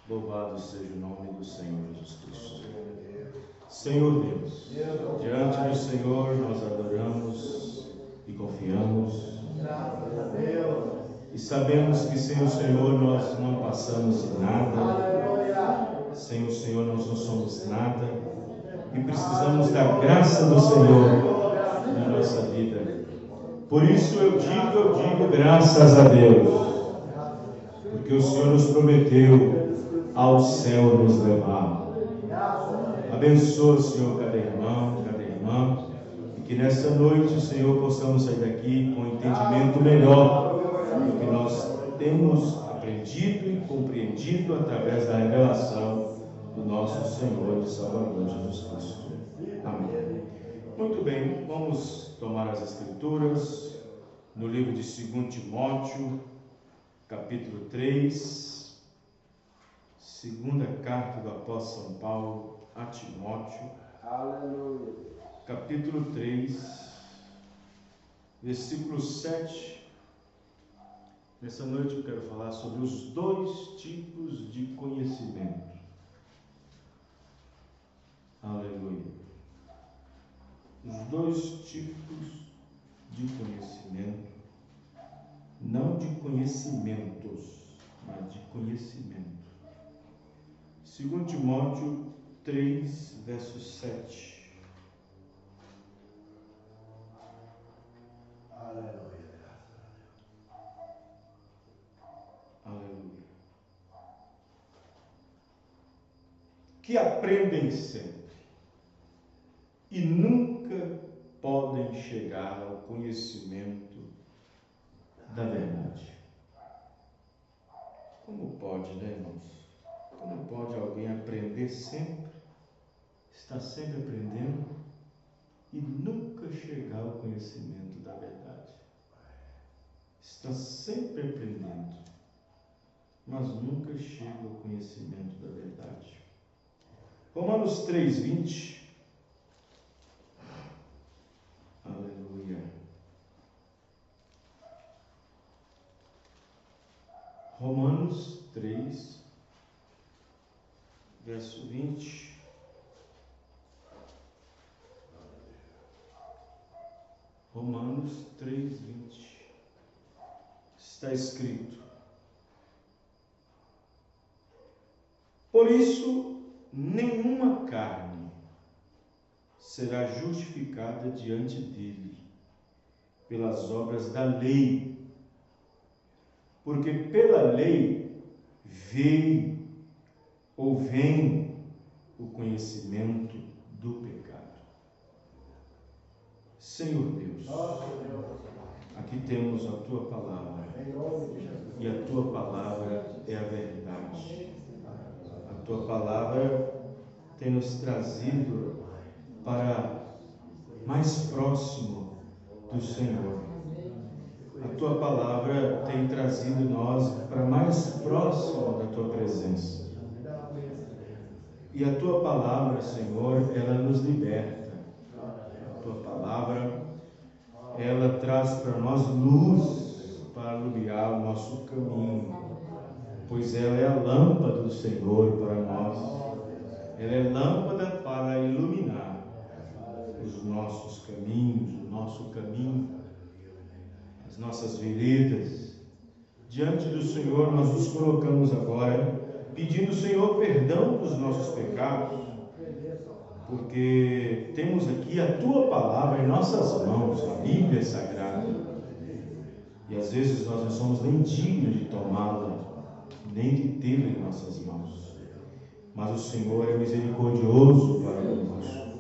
Louvado seja o nome do Senhor Jesus Cristo. Senhor Deus, diante do Senhor nós adoramos e confiamos. Graças a Deus. E sabemos que sem o Senhor nós não passamos de nada. Aleluia. Sem o Senhor nós não somos nada. E precisamos da graça do Senhor na nossa vida. Por isso eu digo graças a Deus. Porque o Senhor nos prometeu ao céu nos levar. Abençoa, Senhor, cada irmão, cada irmã. E que nesta noite, Senhor, possamos sair daqui com um entendimento melhor do que nós temos aprendido e compreendido através da revelação do nosso Senhor e Salvador Jesus Cristo. Amém. Muito bem, vamos tomar as Escrituras no livro de 2 Timóteo, capítulo 3, segunda carta do apóstolo São Paulo a Timóteo, Aleluia. capítulo 3, versículo 7. Nessa noite eu quero falar sobre os dois tipos de conhecimento. Aleluia. Os dois tipos de conhecimento, não de conhecimentos, mas de conhecimento. 2 Timóteo 3, verso 7. Aleluia. Aleluia. Que aprendem sempre e nunca podem chegar ao conhecimento da verdade. Como pode, né, irmãos? Como pode alguém aprender sempre, estar sempre aprendendo e nunca chegar ao conhecimento da verdade? Está sempre aprendendo, mas nunca chega ao conhecimento da verdade. Romanos 3:20. Aleluia. Romanos 3, verso 20. Romanos 3:20. Está escrito: por isso, nenhuma carne será justificada diante dele pelas obras da lei, porque pela lei vem o conhecimento do pecado. Senhor Deus, aqui temos a Tua palavra, e a Tua palavra é a verdade. A Tua palavra tem nos trazido para mais próximo do Senhor. A Tua palavra tem trazido nós para mais próximo da Tua presença. E a Tua palavra, Senhor, ela nos liberta. A Tua palavra, ela traz para nós luz para iluminar o nosso caminho, pois ela é a lâmpada do Senhor para nós. Ela é lâmpada para iluminar os nossos caminhos, o nosso caminho, as nossas veredas. Diante do Senhor nós nos colocamos agora, pedindo, Senhor, perdão dos nossos pecados, porque temos aqui a Tua palavra em nossas mãos, a Bíblia Sagrada, e às vezes nós não somos nem dignos de tomá-la, nem de tê-la em nossas mãos. Mas o Senhor é misericordioso para conosco,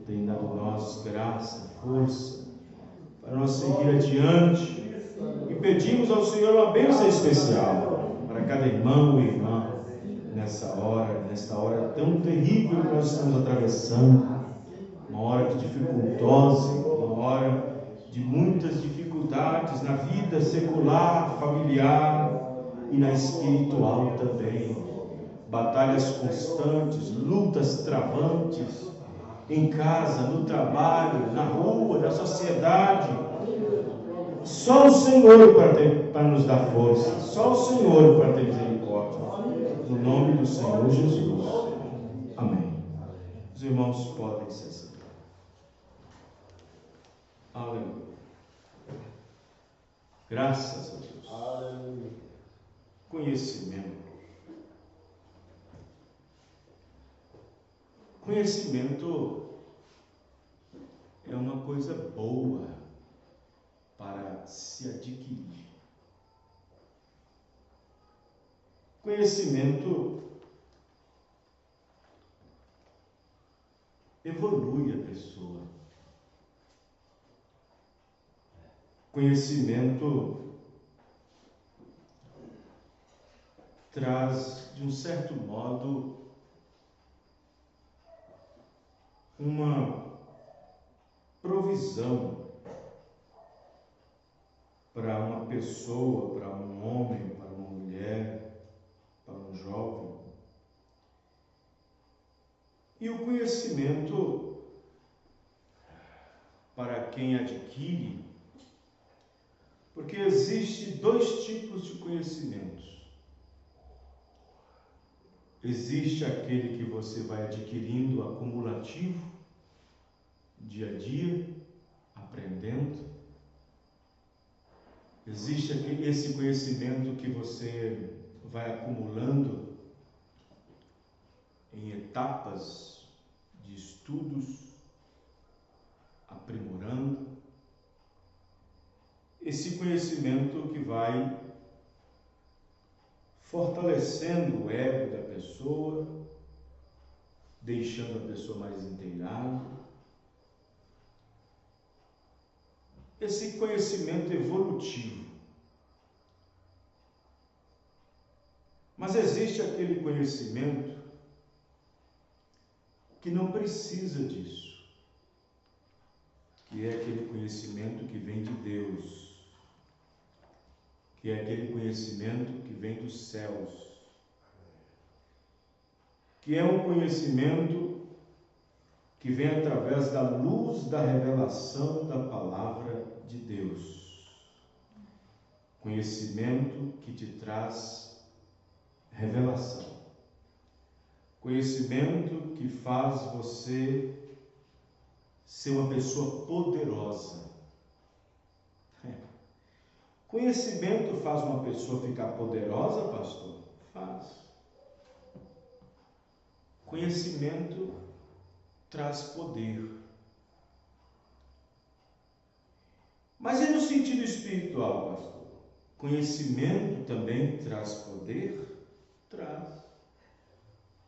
tem dado a nós graça, força, para nós seguir adiante, e pedimos ao Senhor uma bênção especial para cada irmão e irmã nesta hora tão terrível que nós estamos atravessando, uma hora dificultosa, uma hora de muitas dificuldades na vida secular, familiar e na espiritual também. Batalhas constantes, lutas travantes, em casa, no trabalho, na rua, na sociedade. Só o Senhor para nos dar força, só o Senhor para ter misericórdia. No nome do Senhor Jesus. Amém. Os irmãos podem se assentar. Aleluia. Graças a Deus. Aleluia. Conhecimento. Conhecimento é uma coisa boa para se adquirir. Conhecimento evolui a pessoa. Conhecimento traz, de um certo modo, uma provisão para uma pessoa, para um homem, para uma mulher, para um jovem. E o conhecimento, para quem adquire, porque existe dois tipos de conhecimentos. Existe aquele que você vai adquirindo acumulativo, dia a dia, aprendendo. Existe esse conhecimento que você vai acumulando em etapas de estudos, aprimorando. Esse conhecimento que vai fortalecendo o ego da pessoa, deixando a pessoa mais inteirada. Esse conhecimento evolutivo. Mas existe aquele conhecimento que não precisa disso, que é aquele conhecimento que vem de Deus, que é aquele conhecimento que vem dos céus, que é um conhecimento que vem através da luz da revelação da palavra de Deus. Conhecimento que te traz revelação. Conhecimento que faz você ser uma pessoa poderosa. Conhecimento faz uma pessoa ficar poderosa, pastor? Faz. Conhecimento traz poder. Mas e no sentido espiritual, pastor? Conhecimento também traz poder? Traz.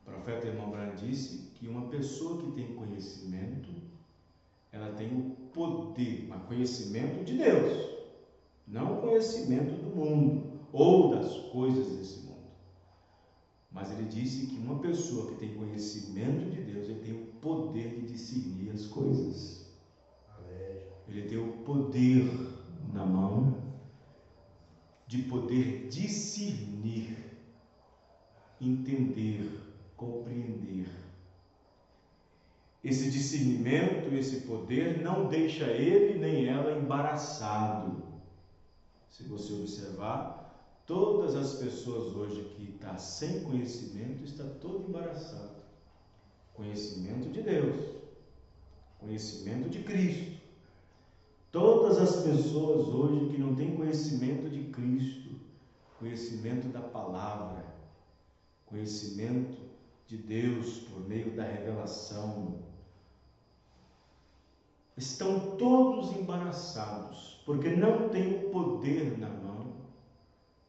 O profeta irmão Branham disse que uma pessoa que tem conhecimento, ela tem o poder, mas conhecimento de Deus, não o conhecimento do mundo ou das coisas desse mundo. Mas ele disse que uma pessoa que tem conhecimento de Deus, ele tem o poder de discernir as coisas. Ele tem o poder na mão de poder discernir, entender, compreender. Esse discernimento, esse poder não deixa ele nem ela embaraçado. Se você observar, todas as pessoas hoje que estão sem conhecimento, está todo embaraçado. Conhecimento de Deus, conhecimento de Cristo. Todas as pessoas hoje que não têm conhecimento de Cristo, conhecimento da palavra, conhecimento de Deus por meio da revelação, estão todos embaraçados, porque não têm o poder na mão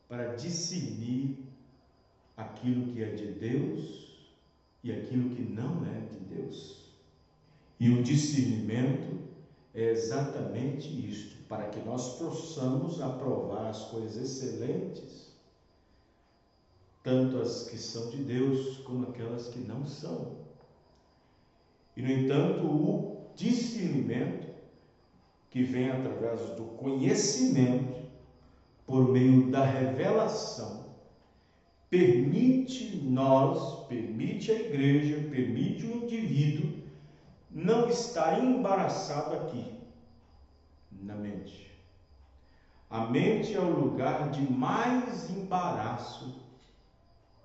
para discernir aquilo que é de Deus e aquilo que não é de Deus. E o discernimento é exatamente isto, para que nós possamos aprovar as coisas excelentes, tanto as que são de Deus, como aquelas que não são. E, no entanto, o discernimento, que vem através do conhecimento, por meio da revelação, permite a igreja, permite o indivíduo não estar embaraçado aqui, na mente. A mente é o lugar de mais embaraço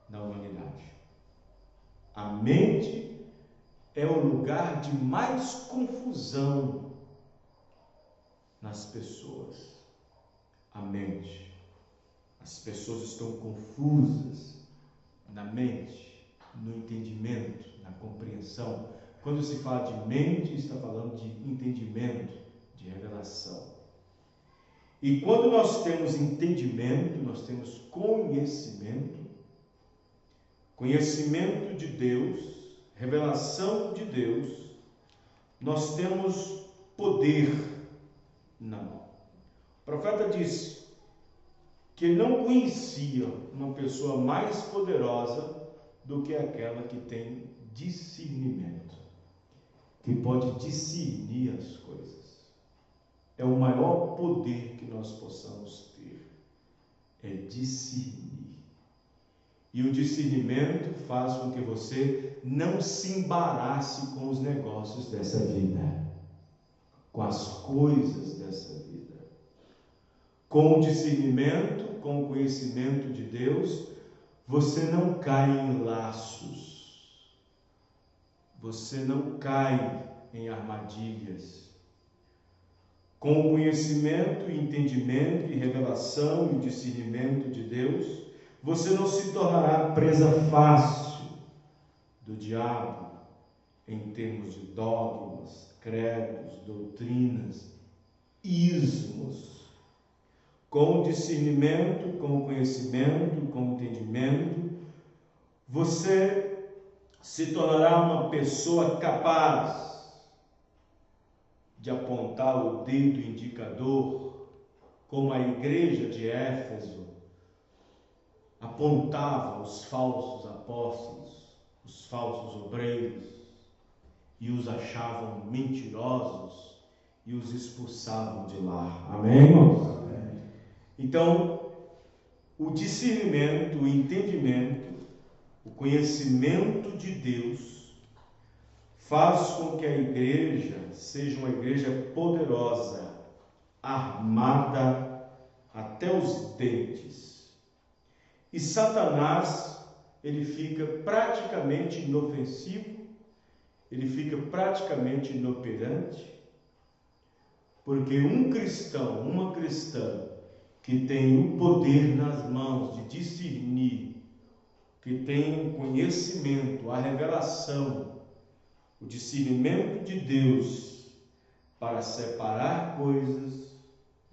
na humanidade. A mente é o lugar de mais confusão nas pessoas. A mente. As pessoas estão confusas na mente, no entendimento, na compreensão. Quando se fala de mente, está falando de entendimento, de revelação. E quando nós temos entendimento, nós temos conhecimento de Deus, revelação de Deus, nós temos poder na mão. O profeta disse que ele não conhecia uma pessoa mais poderosa do que aquela que tem discernimento, que pode discernir as coisas. É o maior poder que nós possamos ter, é discernir. E o discernimento faz com que você não se embarace com os negócios dessa vida, com as coisas dessa vida. Com o discernimento, com o conhecimento de Deus, você não cai em laços, você não cai em armadilhas. Com o conhecimento, entendimento e revelação e discernimento de Deus, você não se tornará presa fácil do diabo em termos de dogmas, credos, doutrinas, ismos. Com o discernimento, com o conhecimento, com o entendimento, você se tornará uma pessoa capaz de apontar o dedo indicador, como a igreja de Éfeso apontava os falsos apóstolos, os falsos obreiros, e os achavam mentirosos e os expulsavam de lá. Amém, irmãos? Amém. Então, o discernimento, o entendimento, o conhecimento de Deus faz com que a igreja seja uma igreja poderosa, armada até os dentes. E Satanás, ele fica praticamente inofensivo, ele fica praticamente inoperante, porque um cristão, uma cristã, que tem o poder nas mãos de discernir, que tem o conhecimento, a revelação, o discernimento de Deus para separar coisas,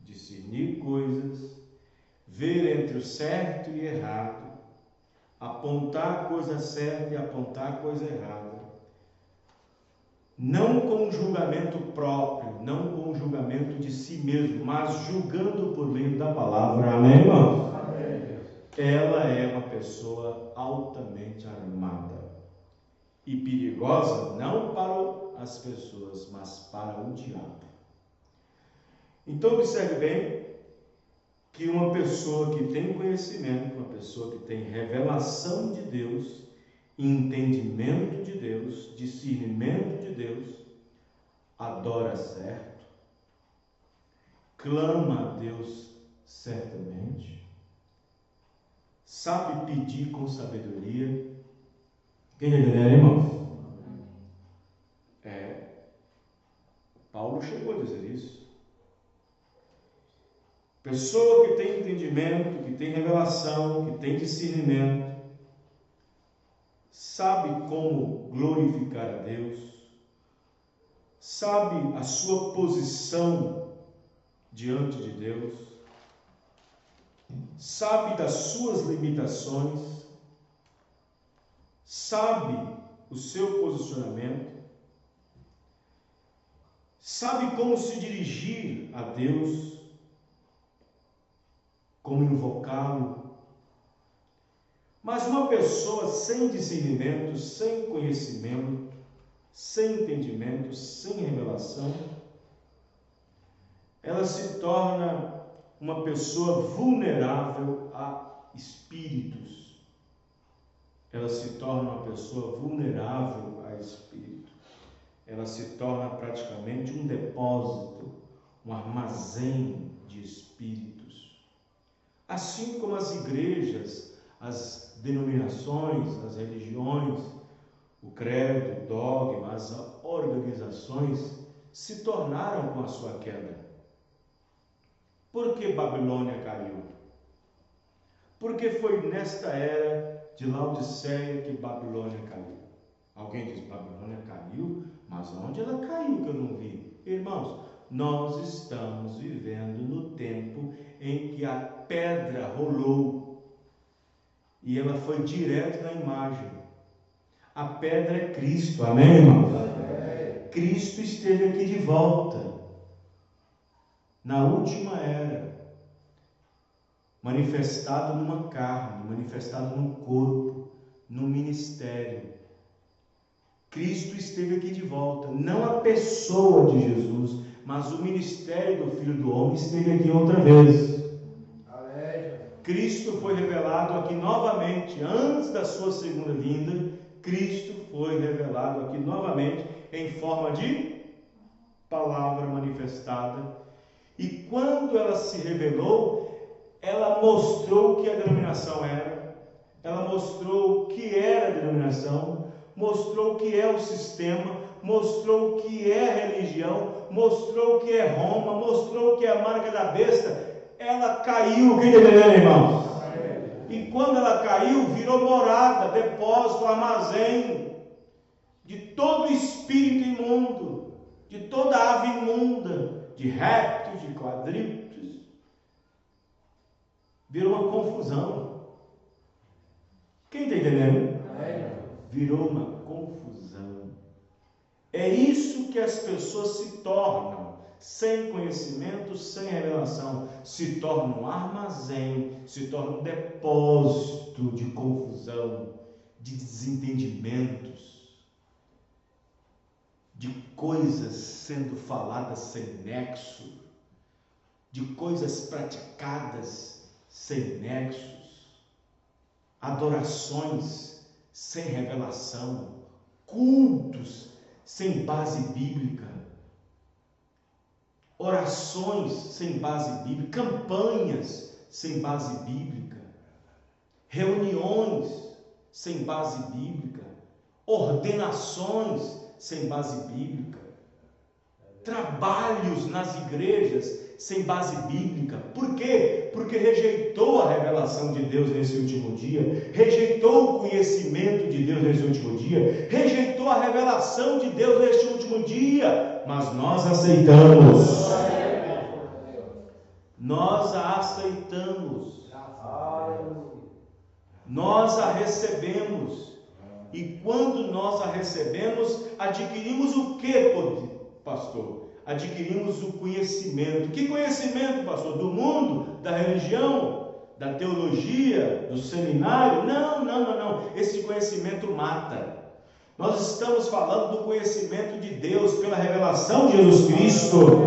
discernir coisas, ver entre o certo e errado, apontar a coisa certa e apontar a coisa errada, não com julgamento próprio, não com julgamento de si mesmo, mas julgando por meio da palavra. Amém, irmãos? Amém. Ela é uma pessoa altamente armada e perigosa, não para as pessoas, mas para o diabo. Então, observe bem que uma pessoa que tem conhecimento, uma pessoa que tem revelação de Deus, entendimento de Deus, discernimento de Deus, adora certo, clama a Deus certamente, sabe pedir com sabedoria. Quem entendeu, irmãos? Paulo chegou a dizer isso. Pessoa que tem entendimento, que tem revelação, que tem discernimento, sabe como glorificar a Deus, sabe a sua posição diante de Deus, sabe das suas limitações, sabe o seu posicionamento, sabe como se dirigir a Deus, como invocá-lo. Mas uma pessoa sem discernimento, sem conhecimento, sem entendimento, sem revelação, ela se torna uma pessoa vulnerável a espíritos. Ela se torna uma pessoa vulnerável a espírito. Ela se torna praticamente um depósito, um armazém de espíritos. Assim como as igrejas as denominações, as religiões, o credo, o dogma, as organizações se tornaram com a sua queda. Por que Babilônia caiu? Porque foi nesta era de Laodiceia que Babilônia caiu. Alguém diz, Babilônia caiu? Mas onde ela caiu que eu não vi? Irmãos, nós estamos vivendo no tempo em que a pedra rolou e ela foi direto na imagem. A pedra é Cristo, amém, irmãos? Cristo esteve aqui de volta, na última era, manifestado numa carne, manifestado num corpo, num ministério. Cristo esteve aqui de volta, não a pessoa de Jesus, mas o ministério do Filho do Homem esteve aqui outra vez. Cristo foi revelado aqui novamente, antes da sua segunda vinda. Cristo foi revelado aqui novamente em forma de palavra manifestada. E quando ela se revelou, ela mostrou o que a denominação era, ela mostrou o que era a denominação, mostrou o que é o sistema, mostrou o que é a religião, mostrou o que é Roma, mostrou o que é a marca da besta. Ela caiu, quem está entendendo, irmãos? E quando ela caiu, virou morada, depósito, armazém de todo espírito imundo, de toda ave imunda, de répteis, de quadrúpedes. Virou uma confusão. Quem está entendendo? Virou uma confusão. É isso que as pessoas se tornam, sem conhecimento, sem revelação. Se torna um armazém, se torna um depósito de confusão, de desentendimentos, de coisas sendo faladas sem nexo, de coisas praticadas sem nexos, adorações sem revelação, cultos sem base bíblica, orações sem base bíblica, campanhas sem base bíblica, reuniões sem base bíblica, ordenações sem base bíblica, trabalhos nas igrejas sem base bíblica. Por quê? Porque rejeitou a revelação de Deus nesse último dia, rejeitou o conhecimento de Deus nesse último dia, rejeitou a revelação de Deus neste último dia. Mas nós aceitamos. Nós a aceitamos. Nós a recebemos. E quando nós a recebemos, adquirimos o que, pastor? Adquirimos o conhecimento. Que conhecimento, pastor? Do mundo, da religião, da teologia, do seminário? Não. Esse conhecimento mata. Nós estamos falando do conhecimento de Deus pela revelação de Jesus Cristo,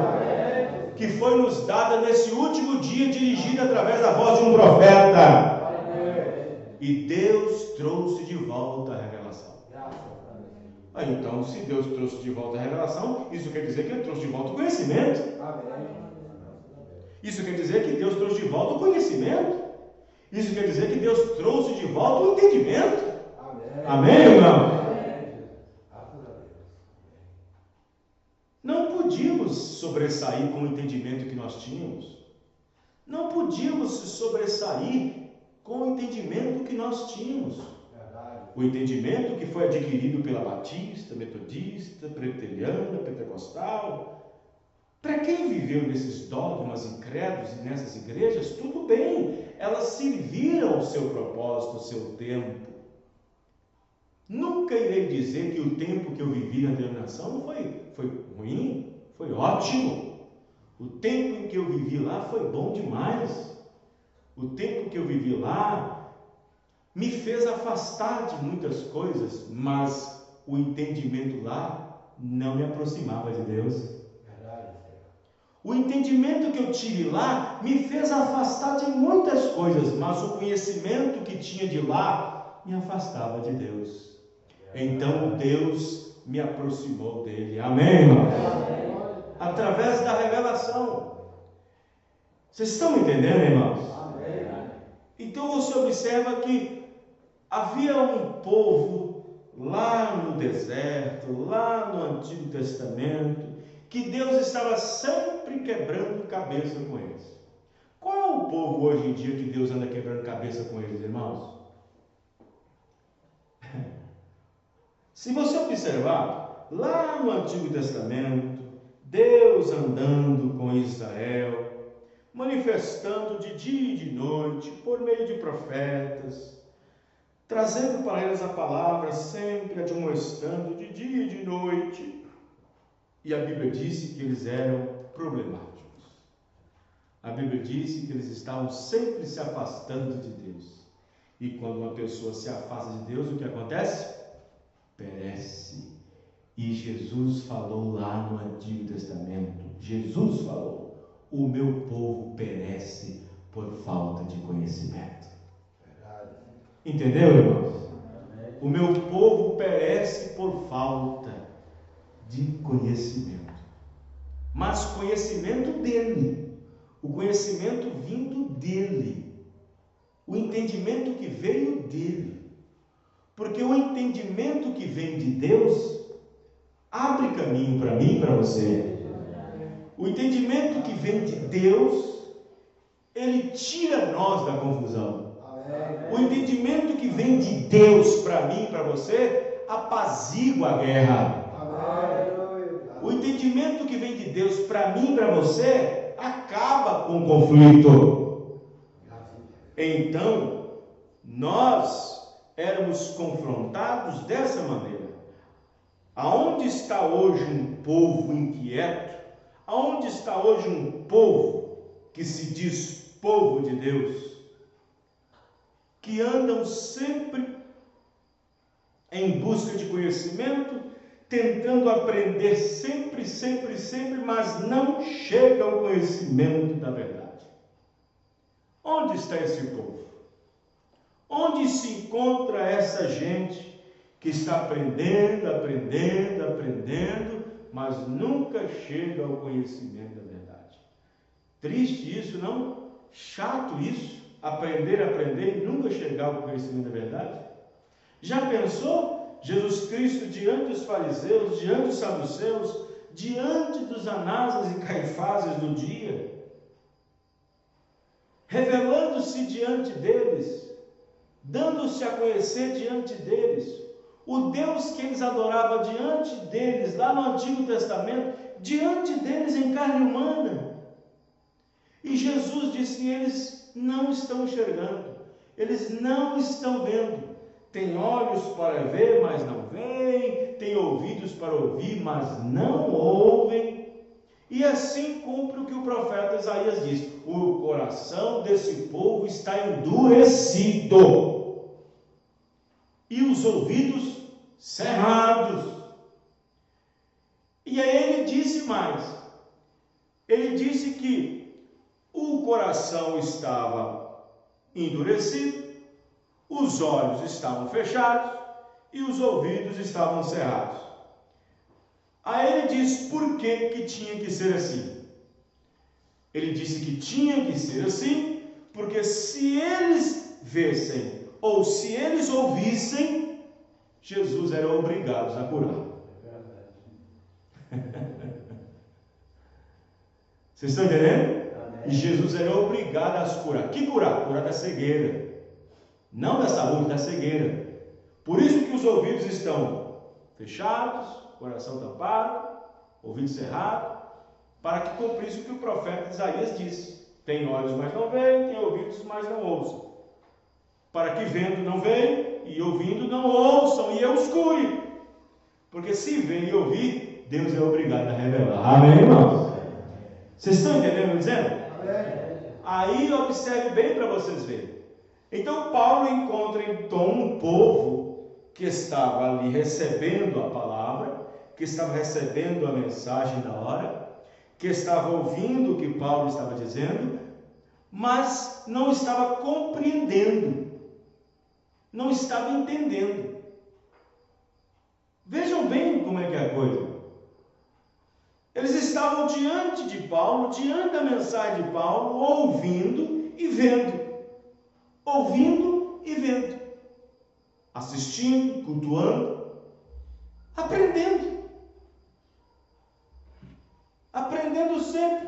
que foi nos dada nesse último dia, dirigida através da voz de um profeta. E Deus trouxe de volta a revelação. Então, se Deus trouxe de volta a revelação, isso quer dizer que Ele trouxe de volta o conhecimento. Isso quer dizer que Deus trouxe de volta o conhecimento. Isso quer dizer que Deus trouxe de volta o entendimento. Amém, irmão? Não podíamos sobressair com o entendimento que nós tínhamos. Não podíamos se sobressair com o entendimento que nós tínhamos. O entendimento que foi adquirido pela batista, metodista, presbiteriana, pentecostal. Para quem viveu nesses dogmas e credos e nessas igrejas, tudo bem, elas serviram ao seu propósito, ao seu tempo. Nunca irei dizer que o tempo que eu vivi na denominação foi ruim, foi ótimo. O tempo em que eu vivi lá foi bom demais. O tempo que eu vivi lá me fez afastar de muitas coisas, mas o entendimento lá não me aproximava de Deus. O entendimento que eu tive lá me fez afastar de muitas coisas, mas o conhecimento que tinha de lá me afastava de Deus. Então Deus me aproximou dele. Amém, irmão? Através da revelação. Vocês estão entendendo, irmãos? Então você observa que havia um povo lá no deserto, lá no Antigo Testamento, que Deus estava sempre quebrando cabeça com eles. Qual é o povo hoje em dia que Deus anda quebrando cabeça com eles, irmãos? Se você observar, lá no Antigo Testamento, Deus andando com Israel, manifestando de dia e de noite, por meio de profetas, trazendo para eles a palavra, sempre admoestando de dia e de noite. E a Bíblia disse que eles eram problemáticos. A Bíblia disse que eles estavam sempre se afastando de Deus. E quando uma pessoa se afasta de Deus, o que acontece? Perece. E Jesus falou lá no Antigo Testamento, Jesus falou, o meu povo perece por falta de conhecimento. Entendeu, irmãos? O meu povo perece por falta de conhecimento. Mas conhecimento dele, o conhecimento vindo dele, o entendimento que veio dele. Porque o entendimento que vem de Deus abre caminho para mim e para você. O entendimento que vem de Deus, ele tira nós da confusão. O entendimento que vem de Deus para mim e para você apazigua a guerra. O entendimento que vem de Deus para mim e para você acaba com o conflito. Então, nós éramos confrontados dessa maneira. Aonde está hoje um povo inquieto? Aonde está hoje um povo que se diz povo de Deus? Que andam sempre em busca de conhecimento, tentando aprender sempre, mas não chega ao conhecimento da verdade. Onde está esse povo? Onde se encontra essa gente que está aprendendo, mas nunca chega ao conhecimento da verdade? Triste isso, não? Chato isso? Aprender e nunca chegar ao conhecimento da verdade? Já pensou Jesus Cristo diante dos fariseus, diante dos saduceus, diante dos Anásas e Caifáses do dia, revelando-se diante deles, dando-se a conhecer diante deles, o Deus que eles adoravam diante deles, lá no Antigo Testamento, diante deles em carne humana. E Jesus disse que eles não estão enxergando, eles não estão vendo. Tem olhos para ver, mas não veem, tem ouvidos para ouvir, mas não ouvem. E assim cumpre o que o profeta Isaías diz: o coração desse povo está endurecido e os ouvidos cerrados. E aí ele disse mais, ele disse que o coração estava endurecido, os olhos estavam fechados e os ouvidos estavam cerrados. Aí ele disse por que tinha que ser assim. Ele disse que tinha que ser assim, porque se eles vissem ou se eles ouvissem, Jesus era obrigado a curar. Vocês estão entendendo? E Jesus era obrigado a curar. Que curar? Curar da cegueira. Não da saúde, da cegueira. Por isso que os ouvidos estão fechados, coração tampado, ouvido cerrado, para que cumprisse o que o profeta Isaías disse: tem olhos, mas não veem, tem ouvidos, mas não ouçam. Para que vendo não veem, e ouvindo não ouçam, e eu os cure. Porque se ver e ouvir, Deus é obrigado a revelar. Amém, irmãos? Vocês estão entendendo o que eu estou dizendo? Aí observe bem para vocês verem. Então Paulo encontra então um povo que estava ali recebendo a palavra, que estava recebendo a mensagem na hora, que estava ouvindo o que Paulo estava dizendo, mas não estava compreendendo, não estava entendendo. Vejam bem como é que é a coisa. Eles estavam diante de Paulo, diante da mensagem de Paulo, ouvindo e vendo. ouvindo e vendo, assistindo, cultuando, aprendendo sempre.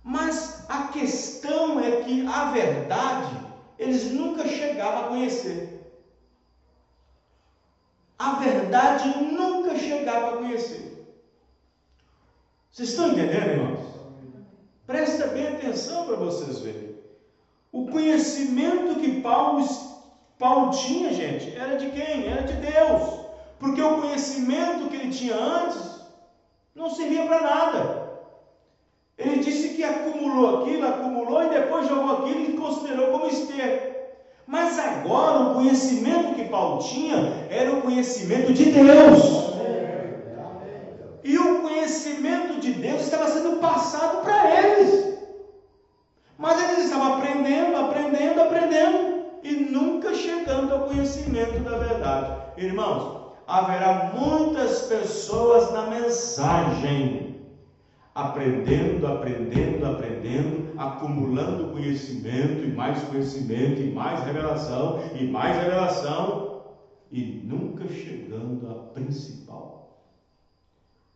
Mas a questão é que a verdade eles nunca chegavam a conhecer. A verdade nunca chegava a conhecer. Vocês estão entendendo, irmãos? Presta bem atenção para vocês verem. O conhecimento que Paulo tinha, gente, era de quem? Era de Deus. Porque o conhecimento que ele tinha antes não servia para nada. Ele disse que acumulou e depois jogou aquilo e considerou como esterco. Mas agora o conhecimento que Paulo tinha era o conhecimento de Deus. E o conhecimento de Deus estava sendo passado para eles. Mas eles estavam aprendendo e nunca chegando ao conhecimento da verdade. Irmãos, haverá muitas pessoas na mensagem aprendendo, acumulando conhecimento e mais revelação, e nunca chegando à principal,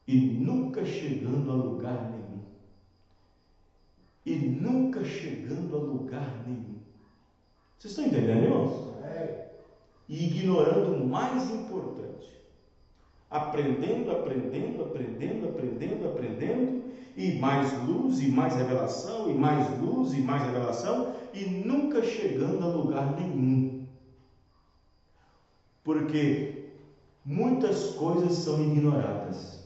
e nunca chegando a lugar nenhum, Vocês estão entendendo, irmãos? E ignorando o mais importante. Aprendendo, e mais luz, e mais revelação, e nunca chegando a lugar nenhum. Porque muitas coisas são ignoradas.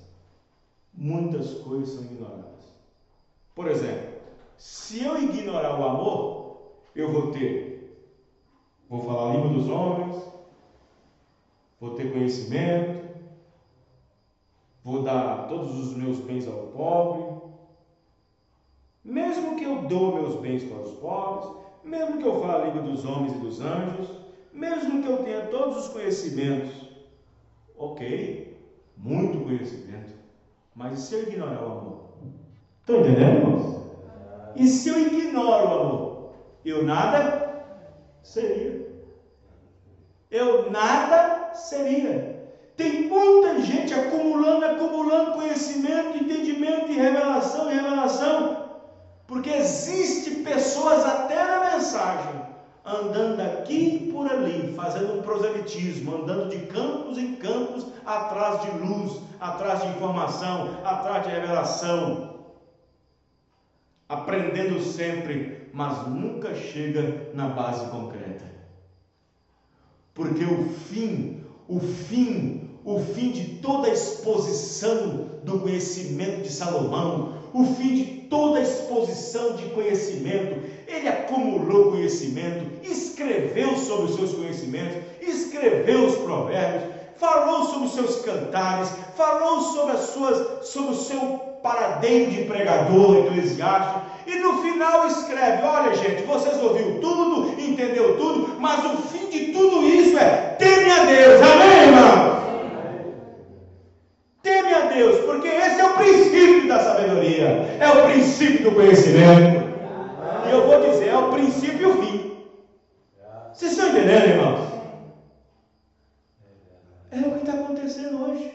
Por exemplo, se eu ignorar o amor, eu vou falar a língua dos homens, vou ter conhecimento, vou dar todos os meus bens ao pobre, mesmo que eu dou meus bens para os pobres, mesmo que eu fale a língua dos homens e dos anjos, mesmo que eu tenha todos os conhecimentos, ok, muito conhecimento, mas e se eu ignorar o amor? Estão entendendo, irmãos? E se eu ignoro o amor? Eu nada seria. Tem muita gente acumulando conhecimento, entendimento e revelação, porque existe pessoas até na mensagem, andando aqui e por ali, fazendo um proselitismo, andando de campos em campos, atrás de luz, atrás de informação, atrás de revelação, aprendendo sempre, mas nunca chega na base concreta. Porque o fim de toda a exposição do conhecimento de Salomão, o fim de toda a exposição de conhecimento, ele acumulou conhecimento, escreveu sobre os seus conhecimentos, escreveu os provérbios, falou sobre os seus cantares, falou sobre o seu paradeiro de pregador eclesiástico, e no final escreve: olha, gente, vocês ouviram tudo, entendeu tudo, mas o fim de tudo isso é teme a Deus. Amém, irmão? Teme a Deus, porque esse é o princípio da sabedoria, é o princípio do conhecimento. E eu vou dizer, é o princípio e o fim. Vocês estão entendendo, irmãos? É o que está acontecendo hoje.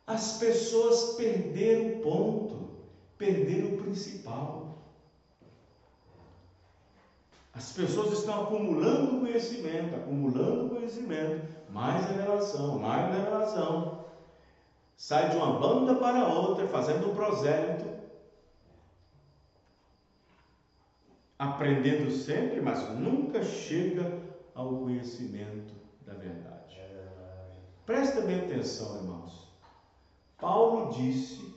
As pessoas perderam o ponto, perderam o principal. As pessoas estão acumulando conhecimento, mais revelação. Sai de uma banda para outra, fazendo um prosélito, aprendendo sempre, mas nunca chega ao conhecimento da verdade. Presta bem atenção, irmãos. Paulo disse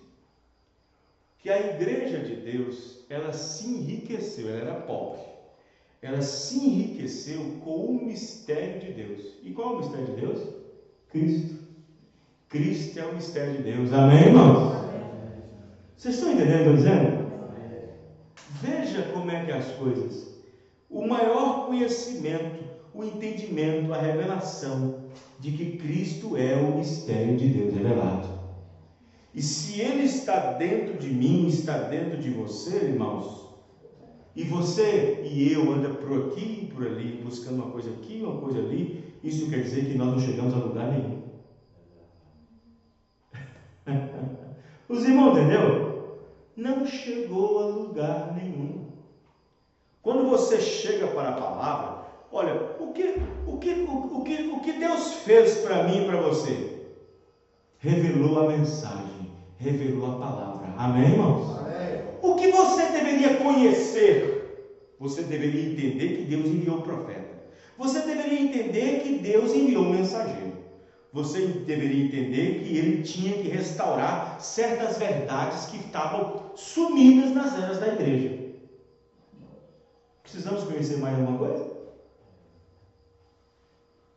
que a igreja de Deus, ela se enriqueceu, ela era pobre, ela se enriqueceu com o mistério de Deus. E qual é o mistério de Deus? Cristo é o mistério de Deus. Amém, irmãos? Vocês estão entendendo o que eu estou dizendo? Veja como é que as coisas, o maior conhecimento, o entendimento, a revelação de que Cristo é o mistério de Deus revelado. E se Ele está dentro de mim, está dentro de você, irmãos, e você e eu anda por aqui e por ali, buscando uma coisa aqui, uma coisa ali, isso quer dizer que nós não chegamos a lugar nenhum. Os irmãos, entendeu? Não chegou a lugar nenhum. Quando você chega para a palavra, olha, o que Deus fez para mim e para você? Revelou a mensagem, revelou a palavra. Amém, irmãos? Amém. O que você deveria conhecer? Você deveria entender que Deus enviou o profeta. Você deveria entender que Deus enviou o mensageiro. Você deveria entender que ele tinha que restaurar certas verdades que estavam sumidas nas eras da igreja. Precisamos conhecer mais alguma coisa?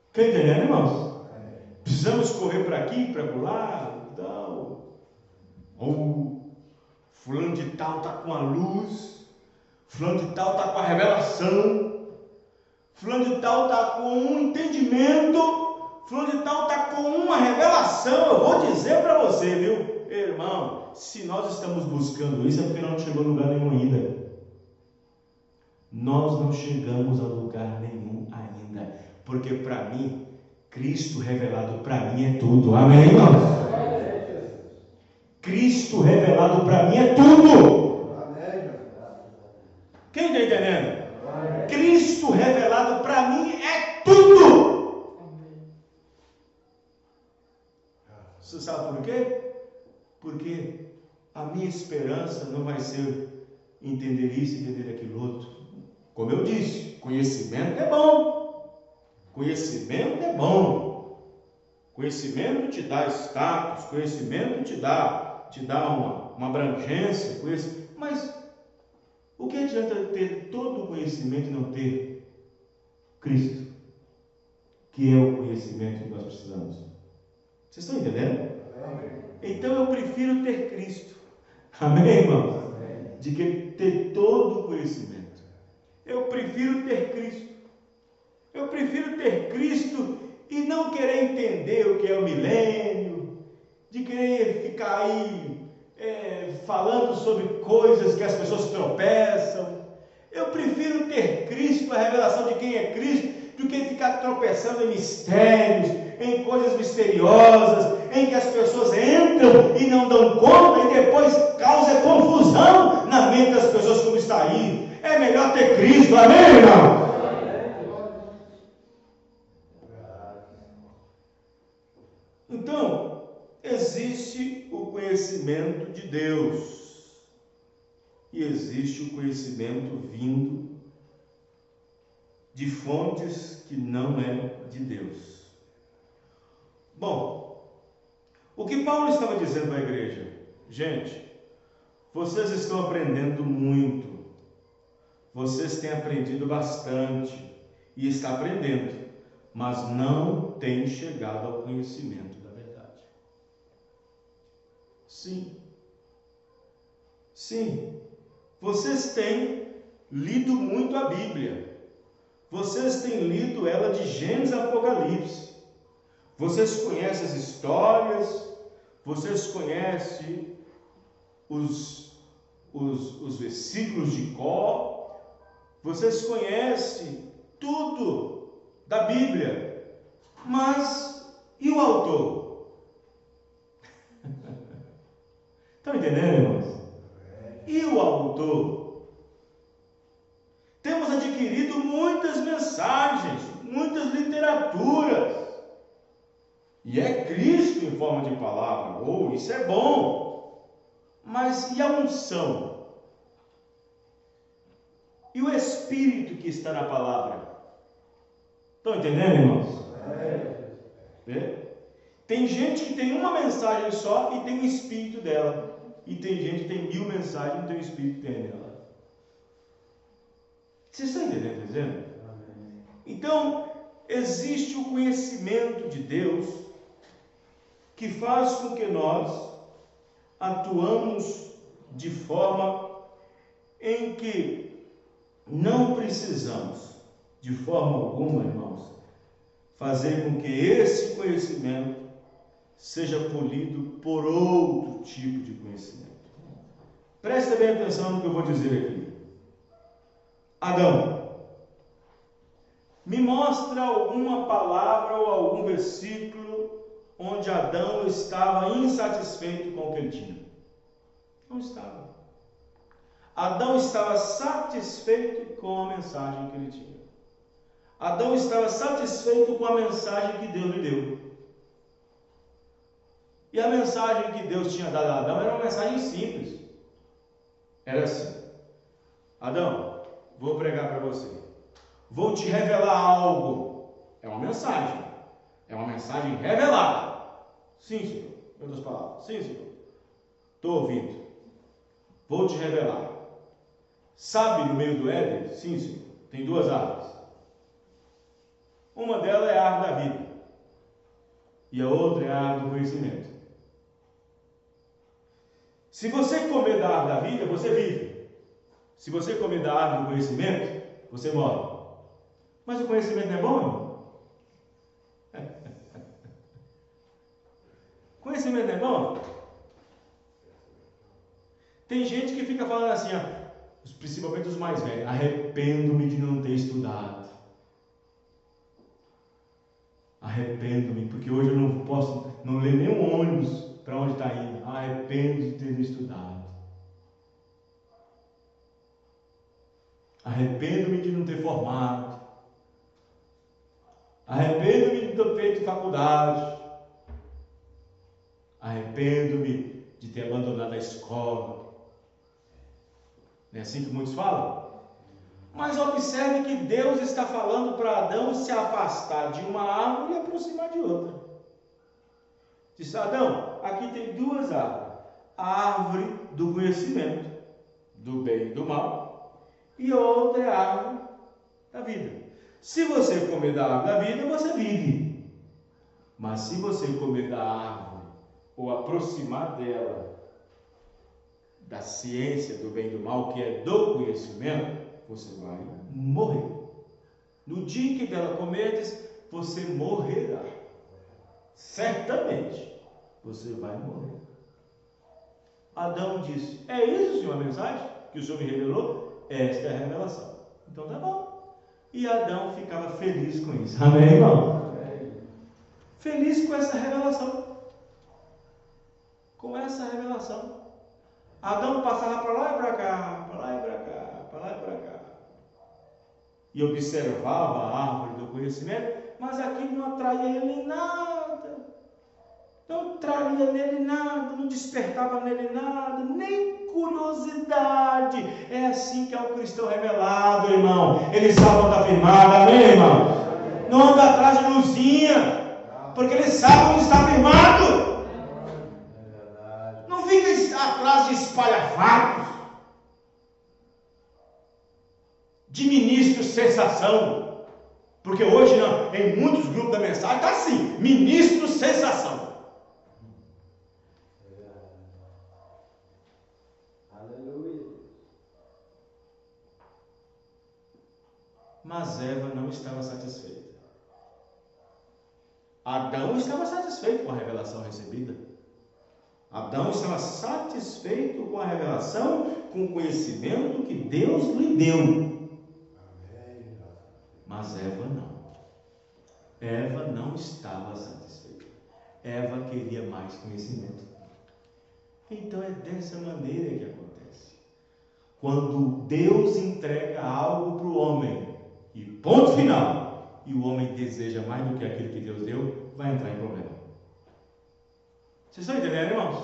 Está entendendo, irmãos? Precisamos correr para aqui, para lá, tal. Ou fulano de tal está com a luz, fulano de tal está com a revelação, fulano de tal está com um entendimento, fulano de tal está com uma revelação. Eu vou dizer para você, viu, irmão, se nós estamos buscando isso, é porque não chegou a lugar nenhum ainda. Nós não chegamos a lugar nenhum ainda, porque para mim, Cristo revelado para mim é tudo. Amém, irmãos? Cristo revelado para mim é tudo. Quem está entendendo? Cristo revelado para mim é tudo. Você sabe por quê? Porque a minha esperança não vai ser entender isso e entender aquilo outro. Como eu disse, conhecimento é bom. Conhecimento é bom. Conhecimento te dá status, conhecimento te dá uma abrangência, mas o que adianta ter todo o conhecimento e não ter Cristo, que é o conhecimento que nós precisamos? Vocês estão entendendo? Então eu prefiro ter Cristo, amém, irmãos? De que ter todo o conhecimento. Eu prefiro ter Cristo. Eu prefiro ter Cristo e não querer entender o que é o milênio, de querer ficar aí falando sobre coisas que as pessoas tropeçam. Eu prefiro ter Cristo, a revelação de quem é Cristo, do que ficar tropeçando em mistérios, em coisas misteriosas, em que as pessoas entram e não dão conta e depois causa confusão na mente das pessoas, como está aí. É melhor ter Cristo, amém, irmão? Então, existe o conhecimento de Deus e existe o conhecimento vindo de fontes que não é de Deus. Bom, o que Paulo estava dizendo para a igreja? Gente, vocês estão aprendendo muito, vocês têm aprendido bastante e está aprendendo, mas não têm chegado ao conhecimento da verdade. Sim, vocês têm lido muito a Bíblia, vocês têm lido ela de Gênesis a Apocalipse, vocês conhecem as histórias, vocês conhecem os versículos de cor, vocês conhecem tudo da Bíblia, mas e o autor? Estão entendendo, irmãos? E o autor? Temos adquirido muitas mensagens, muitas literaturas, e é Cristo em forma de palavra, isso é bom, mas e a unção? E o Espírito que está na palavra? Estão entendendo, irmãos? Tem gente que tem uma mensagem só e tem o Espírito dela. E tem gente que tem 1000 mensagens e não tem o Espírito que tem nela. Vocês estão entendendo? Então, existe o conhecimento de Deus que faz com que nós atuamos de forma em que não precisamos, de forma alguma, irmãos, fazer com que esse conhecimento seja polido por outro tipo de conhecimento. Presta bem atenção no que eu vou dizer aqui. Adão, me mostra alguma palavra ou algum versículo onde Adão estava insatisfeito com o que ele tinha. Não estava. Adão estava satisfeito com a mensagem que ele tinha. Adão estava satisfeito com a mensagem que Deus lhe deu. E a mensagem que Deus tinha dado a Adão era uma mensagem simples. Era assim: Adão, vou pregar para você. Vou te revelar algo. É uma mensagem. É uma mensagem revelada. Sim, Senhor. Em outras palavras. Sim, Senhor. Estou ouvindo. Vou te revelar. Sabe no meio do Éden? Sim, Senhor. Tem duas árvores. Uma delas é a árvore da vida. E a outra é a árvore do conhecimento. Se você comer da árvore da vida, você vive. Se você comer da árvore do conhecimento, você morre. Mas o conhecimento não é bom, irmão? Conhecimento não é bom? Tem gente que fica falando assim, ó, principalmente os mais velhos: arrependo-me de não ter estudado. Arrependo-me, porque hoje eu não posso, não ler nenhum ônibus para onde está indo. Arrependo de ter estudado. Arrependo-me de não ter formado. Arrependo-me de ter feito faculdade. Arrependo-me de ter abandonado a escola. Não é assim que muitos falam? Mas observe que Deus está falando para Adão se afastar de uma árvore e aproximar de outra. Diz: Adão, aqui tem duas árvores. A árvore do conhecimento, do bem e do mal, e outra é a árvore da vida. Se você comer da árvore da vida, você vive. Mas se você comer da árvore, ou aproximar dela, da ciência do bem e do mal, que é do conhecimento, você vai morrer. No dia que dela comerdes, você morrerá. Certamente, você vai morrer. Adão disse: é isso, Senhor, a mensagem que o Senhor me revelou? Esta é a revelação. Então tá bom. E Adão ficava feliz com isso. Amém, irmão? Feliz com essa revelação. Com essa revelação. Adão passava para lá e para cá, para lá e para cá, para lá e para cá. E observava a árvore do conhecimento, mas aquilo não atraía ele em nada. Não atraía nele nada, não despertava nele nada, nem curiosidade. É assim que é o cristão revelado, irmão. Ele sabe onde está firmado, amém, irmão? Não anda atrás de luzinha, porque ele sabe onde está firmado. Não fica atrás de espalhafatos, de ministro sensação, porque hoje não, em muitos grupos da mensagem está assim: ministro sensação. Aleluia. Mas Eva não estava satisfeita. Adão estava satisfeito com a revelação recebida. Adão estava satisfeito com a revelação, com o conhecimento que Deus lhe deu. Mas Eva não. Eva não estava satisfeita. Eva queria mais conhecimento. Então é dessa maneira que acontece. Quando Deus entrega algo para o homem, e ponto final, e o homem deseja mais do que aquilo que Deus deu, vai entrar em problema. Vocês estão entendendo, irmãos?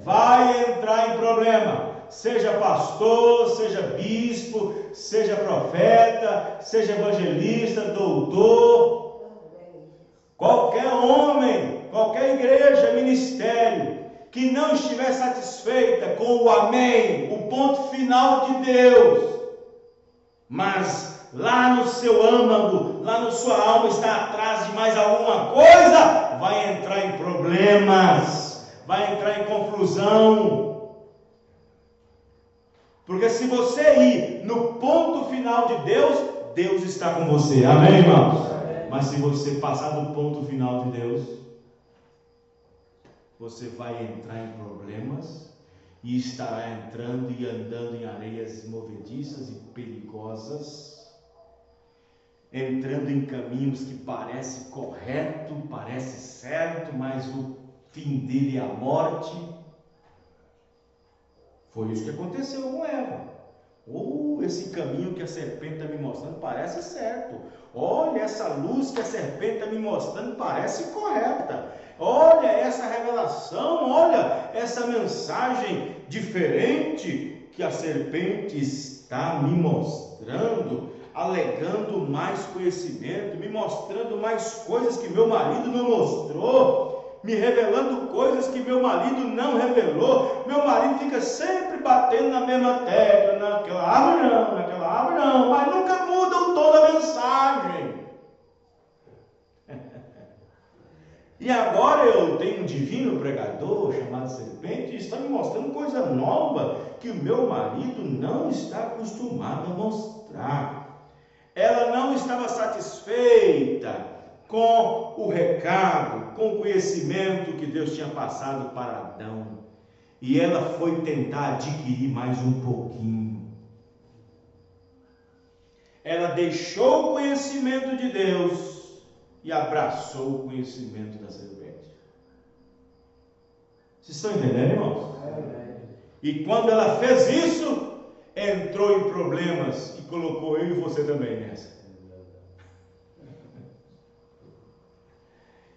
Vai entrar em problema. Seja pastor, seja bispo, seja profeta, seja evangelista, doutor, qualquer homem, qualquer igreja, ministério, que não estiver satisfeita com o amém, o ponto final de Deus, mas lá no seu âmago, lá na sua alma está atrás de mais alguma coisa, vai entrar em problemas, vai entrar em confusão. Porque se você ir no ponto final de Deus, Deus está com você. Amém, irmãos? Mas se você passar do ponto final de Deus, você vai entrar em problemas e estará entrando e andando em areias movediças e perigosas, entrando em caminhos que parece correto, parece certo, mas o fim dele é a morte. Foi isso que aconteceu com Eva. Esse caminho que a serpente está me mostrando parece certo. Olha, essa luz que a serpente está me mostrando parece correta. Olha essa revelação, olha essa mensagem diferente que a serpente está me mostrando, alegando mais conhecimento, me mostrando mais coisas que meu marido não mostrou, me revelando coisas que meu marido não revelou. Meu marido fica sempre batendo na mesma tecla, naquela árvore não, mas nunca muda o tom da mensagem. E agora eu tenho um divino pregador chamado serpente e está me mostrando coisa nova que o meu marido não está acostumado a mostrar. Ela não estava satisfeita com o recado, com o conhecimento que Deus tinha passado para Adão. E ela foi tentar adquirir mais um pouquinho. Ela deixou o conhecimento de Deus e abraçou o conhecimento da serpente. Vocês estão entendendo, irmãos? E quando ela fez isso, entrou em problemas e colocou eu e você também nessa.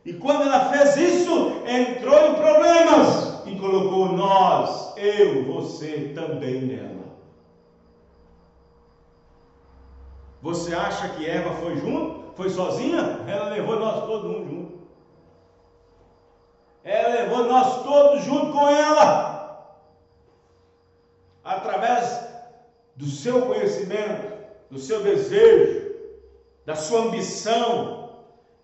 E quando ela fez isso, entrou em problemas e colocou nós, eu, você também nela. Você acha que Eva foi junto? Foi sozinha? Ela levou nós todos junto. Ela levou nós todos junto com ela. Através do seu conhecimento, do seu desejo, da sua ambição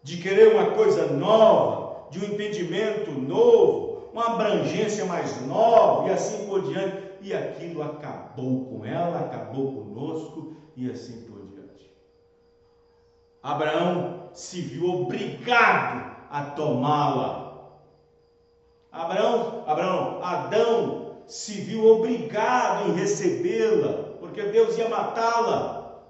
de querer uma coisa nova, de um entendimento novo, uma abrangência mais nova e assim por diante. E aquilo acabou com ela, acabou conosco e assim por diante. Abraão se viu obrigado a tomá-la. Adão se viu obrigado em recebê-la, porque Deus ia matá-la.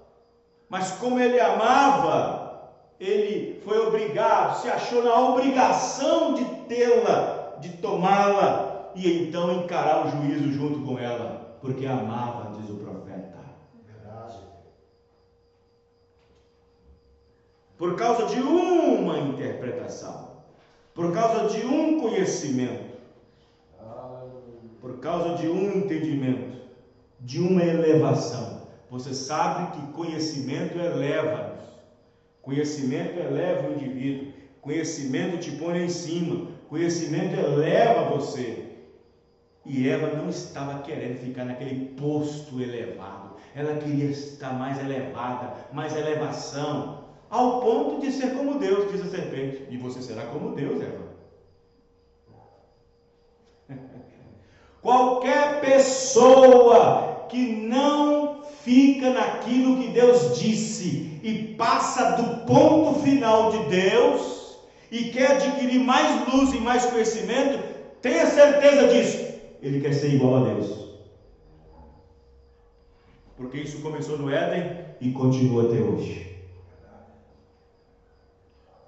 Mas como ele amava, ele foi obrigado, se achou na obrigação de tê-la, de tomá-la, e então encarar o juízo junto com ela, porque amava, diz o profeta. Por causa de uma interpretação, por causa de um conhecimento, por causa de um entendimento, de uma elevação. Você sabe que conhecimento eleva-nos, conhecimento eleva o indivíduo, conhecimento te põe em cima, conhecimento eleva você. E Eva não estava querendo ficar naquele posto elevado, ela queria estar mais elevada, mais elevação, ao ponto de ser como Deus, diz a serpente. E você será como Deus, Eva. Qualquer pessoa que não fica naquilo que Deus disse e passa do ponto final de Deus e quer adquirir mais luz e mais conhecimento, tenha certeza disso, ele quer ser igual a Deus. Porque isso começou no Éden e continua até hoje.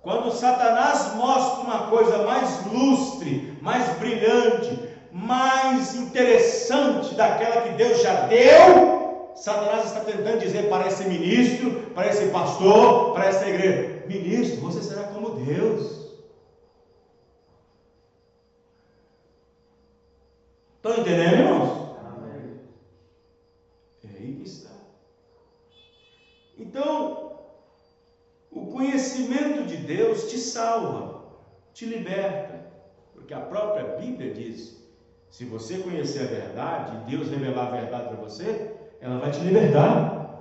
Quando Satanás mostra uma coisa mais lustre, mais brilhante, mais interessante daquela que Deus já deu, Satanás está tentando dizer para esse ministro, para esse pastor, para essa igreja: ministro, você será como Deus. Estão entendendo, irmãos? Amém. É aí que está. Então, o conhecimento de Deus te salva, te liberta, porque a própria Bíblia diz: se você conhecer a verdade, e Deus revelar a verdade para você, ela vai te libertar.